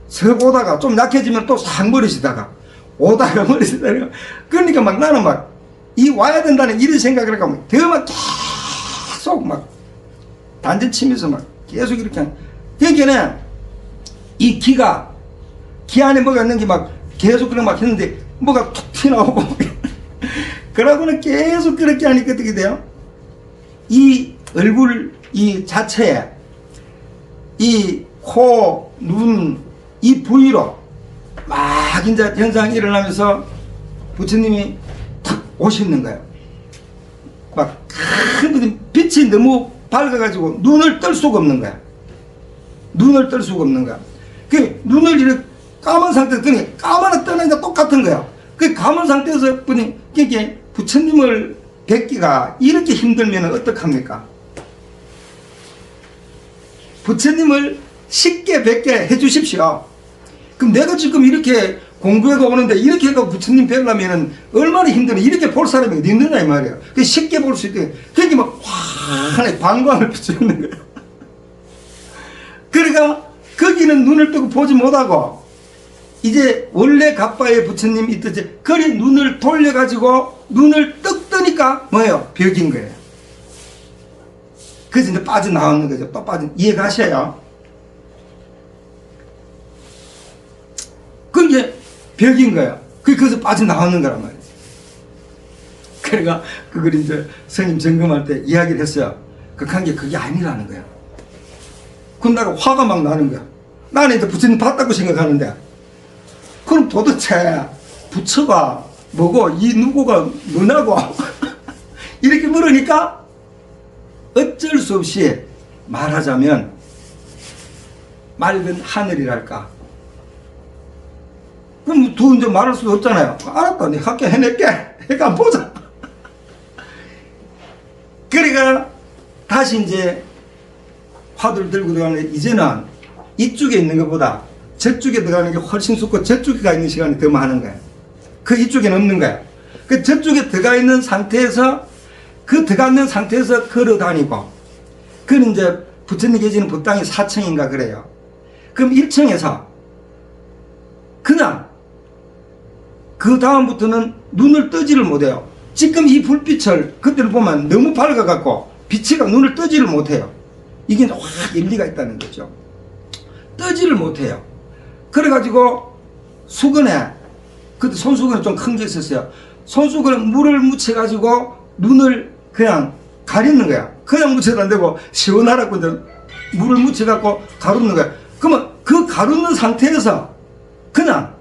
서 오다가 좀 약해지면 또 싹 버리시다가 오다가 머리에서 내려. 그러니까 막 나는 막 이 와야 된다는 이런 생각을 하고 더 막 계속 막 단전 치면서 막 계속 이렇게 하는. 그러니까 이 기가 기 안에 뭐가 있는 게 막 계속 그렇게 막 했는데 뭐가 툭 튀어나오고 그러고는 계속 그렇게 하니까 어떻게 돼요? 이 얼굴 이 자체에 이 코, 눈, 이 부위로 막 이제 현상이 일어나면서 부처님이 탁 오시는 거예요. 막 큰 빛이 너무 밝아가지고 눈을 뜰 수가 없는 거야. 눈을 뜰 수가 없는 거야. 그 눈을 이렇게 감은 상태에서 그냥 감아나 뜨는 게 똑같은 거야. 그 감은 상태에서 보니 이게 부처님을 뵙기가 이렇게 힘들면 어떡합니까? 부처님을 쉽게 뵙게 해 주십시오. 그럼 내가 지금 이렇게 공부해가 오는데 이렇게 해가 부처님 뵈려면 얼마나 힘드냐. 이렇게 볼 사람이 어디 있느냐 이 말이에요. 그 쉽게 볼 수 있게. 그게 막 환하게 방광을 비추는 거예요. 그러니까 거기는 눈을 뜨고 보지 못하고 이제 원래 갑바의 부처님 있듯이 그리 눈을 돌려가지고 눈을 떡 뜨니까 뭐예요? 벽인 거예요. 그래서 이제 빠져나오는 거죠. 또 이해가셔요? 그게 벽인 거예요. 그래서 빠져나오는 거란 말이에요. 그러니까 그걸 이제 스님 점검할 때 이야기를 했어요. 극한 게 그게 아니라는 거예요. 그럼 내가 화가 막 나는 거야. 나는 이제 부처님 봤다고 생각하는데 그럼 도대체 부처가 뭐고 이 누구가 뭐냐고 이렇게 물으니까 어쩔 수 없이 말하자면 맑은 하늘이랄까. 그럼 두 이제 말할 수도 없잖아요. 알았다, 내가 학교 해낼게. 해가 보자. 그러니까 다시 이제 화두를 들고 들어가는데 이제는 이쪽에 있는 것보다 저쪽에 들어가는 게 훨씬 좋고 저쪽에 가 있는 시간이 더 많은 거예요. 그 이쪽에는 없는 거예요. 그 저쪽에 들어가 있는 상태에서 그 들어가 있는 상태에서 걸어 다니고 그는 이제 부처님 계시는 법당이 4층인가 그래요. 그럼 1층에서 그냥 그 다음부터는 눈을 뜨지를 못해요. 지금 이 불빛을 그때를 보면 너무 밝아갖고 빛이가 눈을 뜨지를 못해요. 이게 확 일리가 있다는 거죠. 뜨지를 못해요. 그래가지고 수건에 그때 손수건이 좀 큰 게 있었어요. 손수건에 물을 묻혀가지고 눈을 그냥 가리는 거야. 그냥 묻혀도 안 되고 시원하라고 이제 물을 묻혀갖고 가르는 거야. 그러면 그 가르는 상태에서 그냥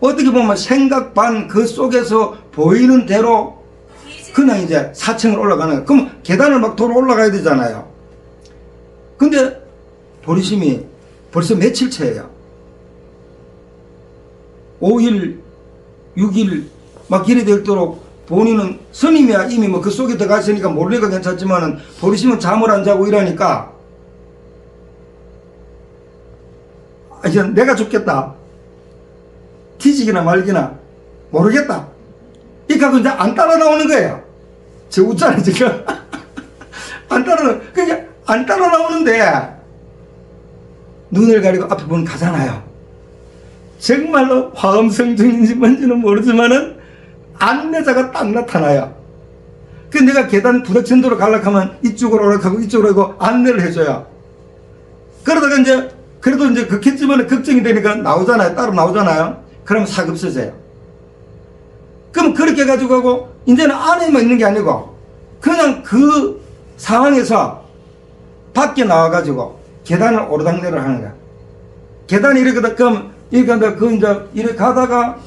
어떻게 보면 생각 반 그 속에서 보이는 대로 그냥 이제 4층을 올라가는 거야. 그럼 계단을 막 돌아 올라가야 되잖아요. 근데 보리심이 벌써 며칠째예요. 5일, 6일 막 이래 되도록 본인은 스님이야 이미 뭐 그 속에 들어가 있으니까 몰래가 괜찮지만은 보리심은 잠을 안 자고 이러니까 이제 내가 죽겠다. 뒤지기나 말기나 모르겠다. 이렇게 하고 이제 안 따라 나오는 거예요. 저 웃잖아요 지금. 안 따라 그냥 안 따라 나오는데 눈을 가리고 앞에 보면 가잖아요. 정말로 화엄성중인지 뭔지는 모르지만은 안내자가 딱 나타나요. 그 내가 계단 부덕천도로 가려고 하면 이쪽으로 오락하고 이쪽으로 하고 안내를 해줘요. 그러다가 이제 그래도 이제 그렇겠지만 걱정이 되니까 나오잖아요. 따로 나오잖아요. 그러면 싹 없어져요. 그럼 그렇게 해가지고 하고 이제는 안에만 있는 게 아니고 그냥 그 상황에서 밖에 나와가지고 계단을 오르락내리락 하는 거야. 계단이 이렇게 그럼 이렇게 한다 그 이제 이렇게 가다가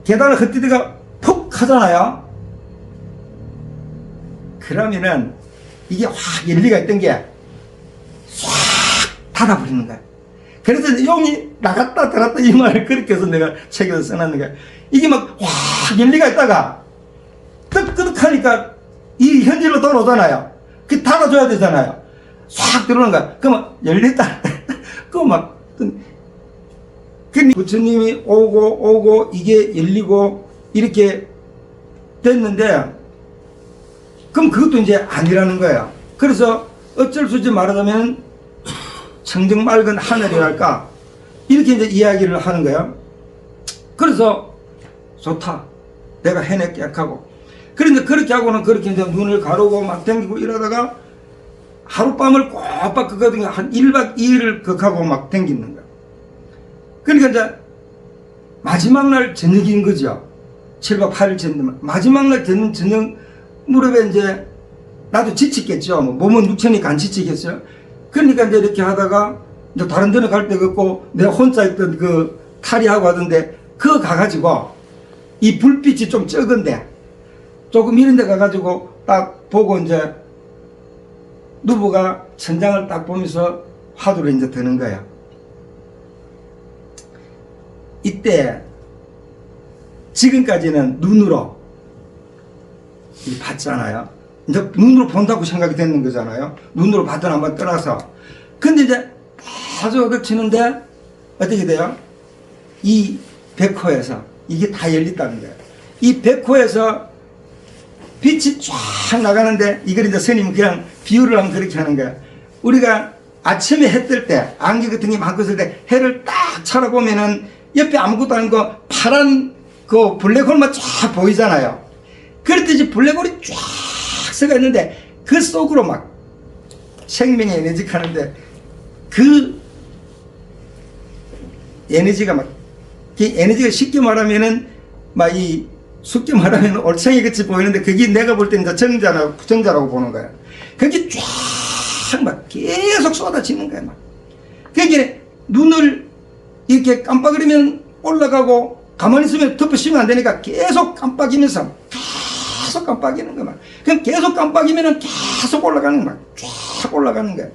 계단을 헛디디가 푹 하잖아요. 그러면은 이게 확 일리가 있던 게 싹 닫아버리는 거야. 그래서 용이 나갔다 들었다 이 말을 그렇게 해서 내가 책에서 써놨는 거야. 이게 막 확 일리가 있다가 뜨끄득 하니까 이 현실로 돌아오잖아요. 그 닫아줘야 되잖아요. 싹 들어오는 거야. 그러면 열렸다. 그거 막 부처님이 오고 이게 열리고 이렇게 됐는데 그럼 그것도 이제 아니라는 거예요. 그래서 어쩔 수 없이 말하자면 청정 맑은 하늘이랄까 이렇게 이제 이야기를 하는 거예요. 그래서 좋다. 내가 해낼게 하고. 그런데 그렇게 하고는 그렇게 이제 눈을 가르고 막 댕기고 이러다가 하룻밤을 꼬박 그거든요. 한 1박 2일을 극하고 막 댕기는 거야. 그러니까 이제 마지막 날 저녁인 거죠. 7박 8일 전에 마지막 날 되는 저녁 무렵에 이제 나도 지치겠죠. 뭐 몸은 육체니까 안 지치겠어요. 그러니까 이제 이렇게 하다가 이제 다른 데는 갈 데가 없고 내가 혼자 있던 그 탈의하고 하던데 그거 가가지고 이 불빛이 좀 적은데 조금 이런 데 가가지고 딱 보고 이제 누부가 천장을 딱 보면서 화두를 이제 드는 거야. 이때 지금까지는 눈으로 봤잖아요. 이제 눈으로 본다고 생각이 되는 거잖아요. 눈으로 봤던 한번 떠나서. 근데 이제 계속 그치는데 어떻게 돼요? 이 백호에서 이게 다 열렸다는 거예요. 이 백호에서 빛이 쫙 나가는데 이걸 이제 스님은 그냥 비유를 하면 그렇게 하는 거예요. 우리가 아침에 해 뜰 때 안개 같은 게 많고 있을 때 해를 딱 쳐다보면은 옆에 아무것도 아니고 파란 그 블랙홀만 쫙 보이잖아요. 그랬듯이 블랙홀이 쫙 서가 있는데 그 속으로 막 생명의 에너지가 하는데 그 에너지가 막 그 에너지가 쉽게 말하면은 막 이 쉽게 말하면 올챙이 같이 보이는데 그게 내가 볼 때는 정자라고 보는 거야. 그게 쫙 막 계속 쏟아지는 거야. 막. 그러니까 눈을 이렇게 깜빡이면 올라가고 가만히 있으면 덮어씌우면 안 되니까 계속 깜빡이면서 계속 깜빡이는 거야. 그럼 계속 깜빡이면 계속 올라가는 거야. 쫙 올라가는 거야.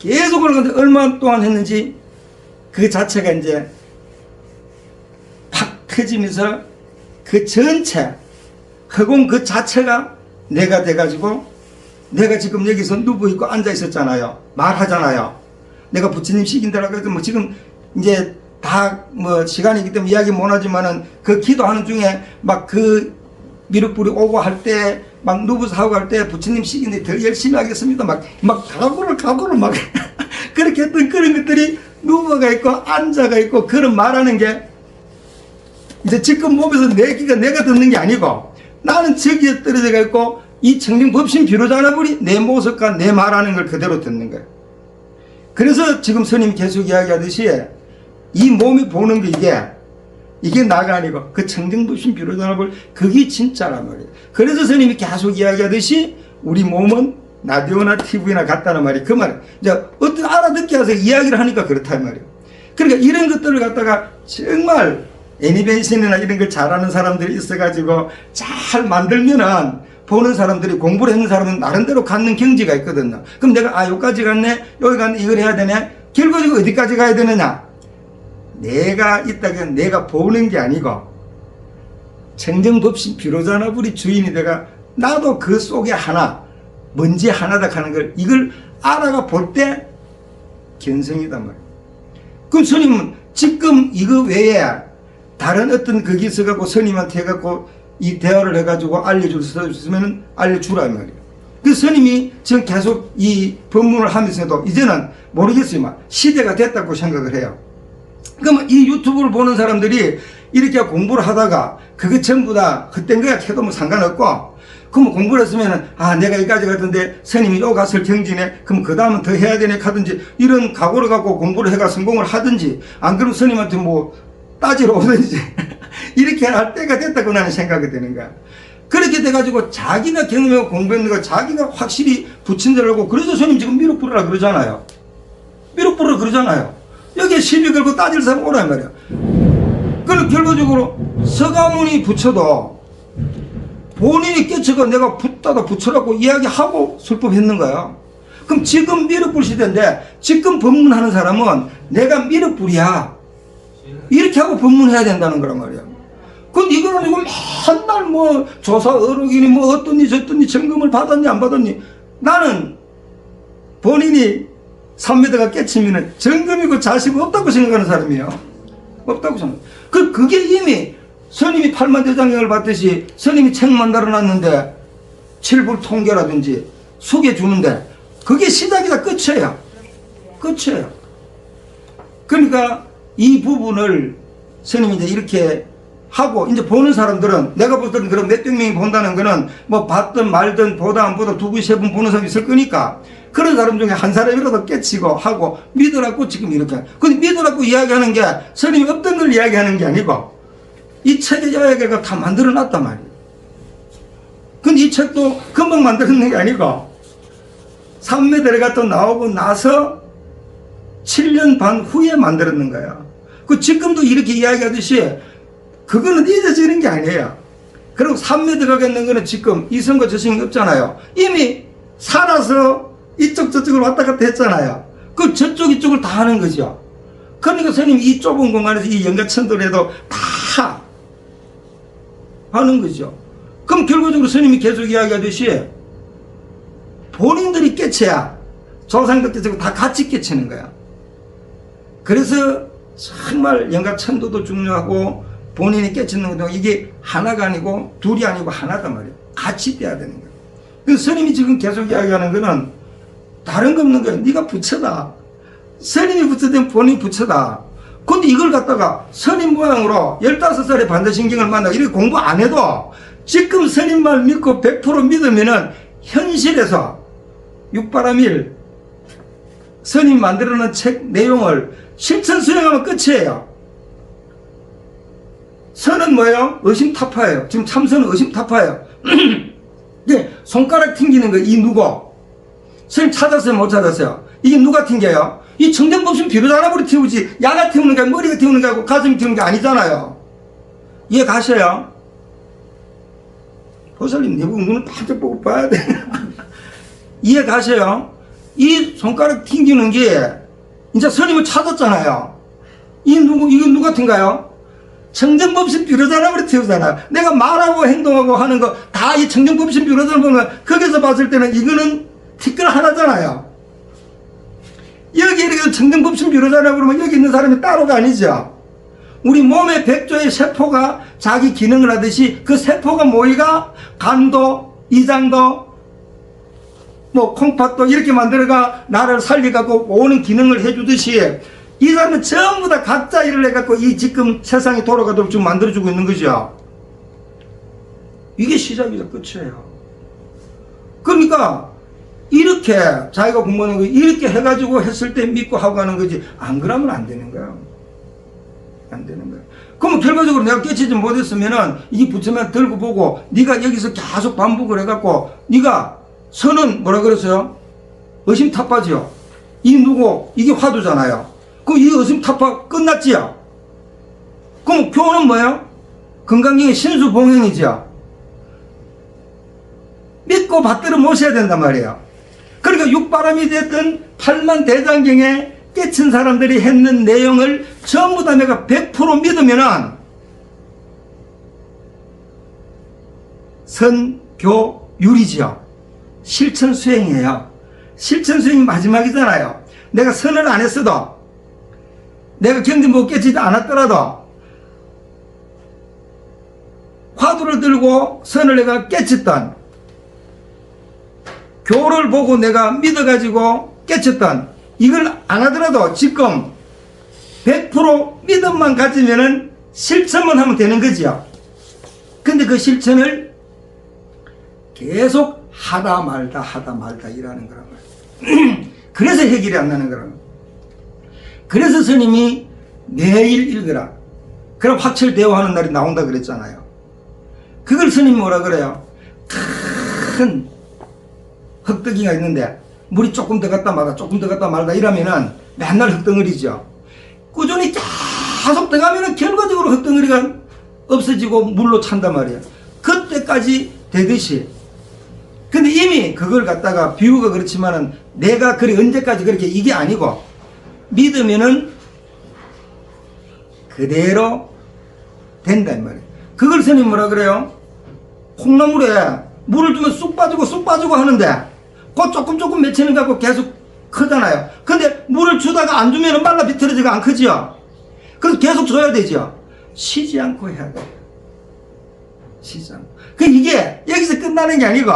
계속 올라가는데 얼마 동안 했는지 그 자체가 이제 팍 터지면서 그 전체 허공 그 자체가 내가 돼가지고 내가 지금 여기서 누워 있고 앉아 있었잖아요. 말하잖아요. 내가 부처님 시킨다라고 해서 뭐 지금 이제 다 뭐 시간이기 때문에 이야기 못하지만은 그 기도하는 중에 막 그 미륵불이 오고 할 때 막 누워서 하고 할 때 부처님 시킨데 더 열심히 하겠습니다. 막 각오를 막 그렇게 했던 그런 것들이 누워가 있고 앉아가 있고 그런 말하는 게 이제 지금 몸에서 내가 듣는 게 아니고 나는 저기에 떨어져 있고 이 청정법신 비로자나불이 내 모습과 내 말하는 걸 그대로 듣는 거예요. 그래서 지금 스님 계속 이야기하듯이 이 몸이 보는 게 이게 나가 아니고 그 청정법신 비로자나불 그게 진짜란 말이에요. 그래서 스님이 계속 이야기하듯이 우리 몸은 라디오나 TV나 같다는 말이 그 말이에요. 이제 어떤 알아듣게 해서 이야기를 하니까 그렇다 이 말이에요. 그러니까 이런 것들을 갖다가 정말 애니메이션이나 이런 걸 잘하는 사람들이 있어가지고 잘 만들면은 보는 사람들이 공부를 했는 사람은 나름대로 갖는 경지가 있거든요. 그럼 내가 여기까지 갔네 여기 갔네 이걸 해야 되네 결국은 어디까지 가야 되느냐 내가 있다가 내가 보는 게 아니고 청정법신 비로자나불이 주인이 돼가 나도 그 속에 하나 뭔지 하나다 하는 걸 이걸 알아가 볼 때 견성이단 말이에요. 그럼 스님은 지금 이거 외에 다른 어떤 거기서 갖고 스님한테 해갖고 이 대화를 해가지고 알려줄 수 있으면 알려주라 말이에요. 그 스님이 지금 계속 이 법문을 하면서도 이제는 모르겠어요. 시대가 됐다고 생각을 해요. 그러면 이 유튜브를 보는 사람들이 이렇게 공부를 하다가 그게 전부 다 헛된 거야 해도 뭐 상관없고 그럼 공부를 했으면 내가 여기까지 갔던데 스님이 요 갔을 경지네 그럼 그 다음은 더 해야 되네 하든지 이런 각오를 갖고 공부를 해가 성공을 하든지 안 그러면 스님한테 뭐 따지러 오든지 이렇게 할 때가 됐다고 나는 생각이 되는 거야. 그렇게 돼가지고 자기가 경험하고 공부했는 거 자기가 확실히 붙인 대로 하고 그래서 스님 지금 미륵불이라 그러잖아요. 미륵불이라 그러잖아요. 여기에 시비 걸고 따질 사람 오란 말이야. 그럼 결과적으로 서가모니 부처도 본인이 깨쳐가 내가 붙다다 붙여라고 이야기하고 술법했는 거야. 그럼 지금 미륵불 시대인데 지금 법문하는 사람은 내가 미륵불이야 이렇게 하고 법문해야 된다는 거란 말이야. 근데 이거는 이거 맨날 뭐 조사 어록이니 뭐 어떠니 저떠니 점검을 받았니 안 받았니 나는 본인이 3m가 깨치면은 점검이고 자식 없다고 생각하는 사람이에요. 없다고 생각. 그게 이미 스님이 팔만대장경을 받듯이 스님이 책 만들어놨는데 칠불 통계라든지 소개해주는데 그게 시작이다 끝이에요. 끝이에요. 그러니까 이 부분을 스님이 이제 이렇게 하고 이제 보는 사람들은 내가 볼 때는 그런 몇백 명이 본다는 거는 뭐 봤든 말든 보다 안 보다 두 분, 세 분 보는 사람이 있을 거니까 그런 사람 중에 한 사람이라도 깨치고 하고 믿으라고 지금 이렇게. 근데 믿으라고 이야기하는 게 스님이 없던 걸 이야기하는 게 아니고 이 책의 이야기가 다 만들어 놨단 말이에요. 근데 이 책도 금방 만들어낸 게 아니고 삼매대례가 또 나오고 나서 7년 반 후에 만들었는 거야. 그 지금도 이렇게 이야기하듯이 그거는 잊어지는 게 아니에요. 그리고 삼매 들어가겠는 거는 지금 이성과 저성이 없잖아요. 이미 살아서 이쪽 저쪽을 왔다 갔다 했잖아요. 그 저쪽 이쪽을 다 하는 거죠. 그러니까 스님이 이 좁은 공간에서 이 연가천도를 다 하는 거죠. 그럼 결과적으로 스님이 계속 이야기하듯이 본인들이 깨쳐야 조상들 깨치고 다 같이 깨치는 거야. 그래서 정말 연가천도도 중요하고 본인이 깨치는 것도 이게 하나가 아니고 둘이 아니고 하나단 말이에요. 같이 떼야 되는 거예요. 그래서 스님이 지금 계속 이야기하는 거는 다른 거 없는 거예요. 네가 부처다. 스님이 부처되면 본인이 부처다. 근데 이걸 갖다가 스님 모양으로 15살에 반대신경을 만나고 이렇게 공부 안 해도 지금 스님 말 믿고 100% 믿으면은 현실에서 육바라밀 스님 만들어놓은 책 내용을 실천 수행하면 끝이에요. 선은 뭐예요? 의심타파예요. 지금 참선은 의심타파예요. 네, 손가락 튕기는 거, 이 누구? 선생님 찾았어요? 못 찾았어요? 이게 누가 튕겨요? 이 청정법신 비로자나무로 튀우지, 야가 튀우는 게 머리가 튀우는 게 아니고 가슴이 튀우는 게 아니잖아요. 이해 가셔요? 보살님, 내보고 눈을 반짝 보고 봐야 돼. 이해 가셔요? 이 손가락 튕기는 게, 이제 스님을 찾았잖아요. 이건 누가 튕가요? 청정법신 비로자나무로 튀우잖아요. 내가 말하고 행동하고 하는 거 다 이 청정법신 비로자나무 보면 거기서 봤을 때는 이거는 티끌 하나잖아요. 여기 이렇게 청정법신 비로자나무 그러면 여기 있는 사람이 따로가 아니죠. 우리 몸의 100조의 세포가 자기 기능을 하듯이 그 세포가 모이가 간도, 이장도, 뭐 콩팥도 이렇게 만들어가 나를 살려갖고 오는 기능을 해주듯이 이 사람은 전부 다 각자 일을 해갖고 이 지금 세상이 돌아가도록 지금 만들어주고 있는 거죠. 이게 시작이죠. 끝이에요. 그러니까 이렇게 자기가 공부하는 거 이렇게 해가지고 했을 때 믿고 하고 가는 거지 안 그러면 안 되는 거야. 안 되는 거야. 그러면 결과적으로 내가 깨치지 못했으면은 이 부처만 들고 보고 네가 여기서 계속 반복을 해갖고 네가 선은 뭐라 그랬어요? 의심타파지요. 이 누구? 이게 화두잖아요. 그럼 이 의심타파 끝났지요? 그럼 교훈은 뭐예요? 건강경의 신수봉행이지요. 믿고 받들어 모셔야 된단 말이에요. 그러니까 육바람이 됐든 팔만대장경에 깨친 사람들이 했는 내용을 전부 다 내가 100% 믿으면은 선교율이지요. 실천 수행이에요. 실천 수행이 마지막이잖아요. 내가 선을 안 했어도 내가 경전 못 깨치지 않았더라도 화두를 들고 선을 내가 깨쳤던 교를 보고 내가 믿어가지고 깨쳤던 이걸 안 하더라도 지금 100% 믿음만 가지면은 실천만 하면 되는 거지요. 근데 그 실천을 계속 하다 말다 일하는 거란 말이에요. 그래서 해결이 안 나는 거란 말이에요. 그래서 스님이 매일 읽으라. 그럼 확철대오하는 날이 나온다 그랬잖아요. 그걸 스님이 뭐라 그래요? 큰 흙덩이가 있는데 물이 조금 더 갔다 말다 조금 더 갔다 말다 이러면은 맨날 흙덩어리죠. 꾸준히 계속 들어가면은 결과적으로 흙덩어리가 없어지고 물로 찬단 말이에요. 그때까지 되듯이. 근데 이미 그걸 갖다가 비유가 그렇지만은 내가 그래 언제까지 그렇게 이게 아니고 믿으면은 그대로 된단 말이에요. 그걸 스님 뭐라 그래요? 콩나물에 물을 주면 쑥 빠지고 하는데 그 조금 맺히는 거 갖고 계속 크잖아요. 근데 물을 주다가 안 주면 말라 비틀어지가 안 크지요. 그래서 계속 줘야 되죠. 쉬지 않고 해야 돼요. 쉬지 않고. 이게 여기서 끝나는 게 아니고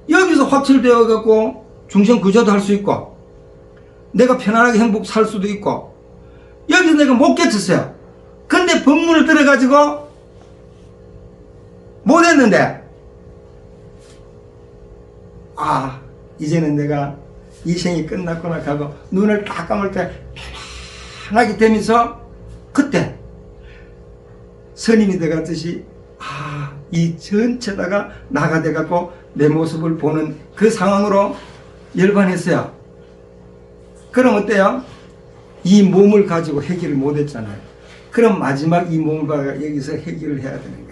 여기서 확철되어 갖고 중생 구조도 할 수 있고 내가 편안하게 행복 살 수도 있고 여기서 내가 못 깨쳤어요. 근데 법문을 들어가지고 못했는데 아 이제는 내가 이 생이 끝났구나 하고 눈을 딱 감을 때 편하게 되면서 그때 스님이 돼갔듯이 이 전체다가 나가 돼갖고 내 모습을 보는 그 상황으로 열반했어요. 그럼 어때요? 이 몸을 가지고 해결을 못했잖아요. 그럼 마지막 이 몸을 가지고 여기서 해결을 해야 되는 거예요.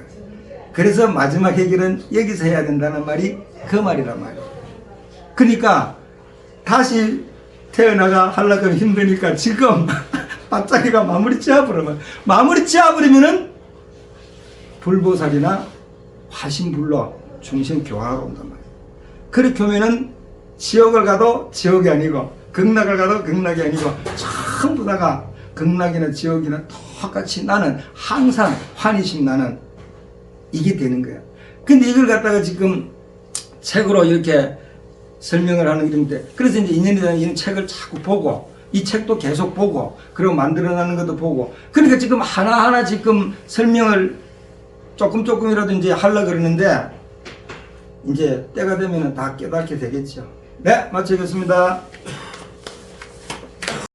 그래서 마지막 해결은 여기서 해야 된다는 말이 그 말이란 말이에요. 그러니까 다시 태어나가 하려고 하면 힘드니까 지금 바짝이가 마무리 지어버리면은 불보살이나 화신불로 중심 교화가 온단 말이에요. 그렇게 오면은 지옥을 가도 지옥이 아니고 극락을 가도 극락이 아니고 전부 다가 극락이나 지옥이나 똑같이 나는 항상 환희심 나는 이게 되는 거야. 근데 이걸 갖다가 지금 책으로 이렇게 설명을 하는 일인데, 그래서 이제 인연에 대한 이런 책을 자꾸 보고, 이 책도 계속 보고, 그리고 만들어나는 것도 보고, 그러니까 지금 하나하나 지금 설명을 조금이라도 이제 하려고 그러는데, 이제 때가 되면 다 깨닫게 되겠죠. 네, 마치겠습니다.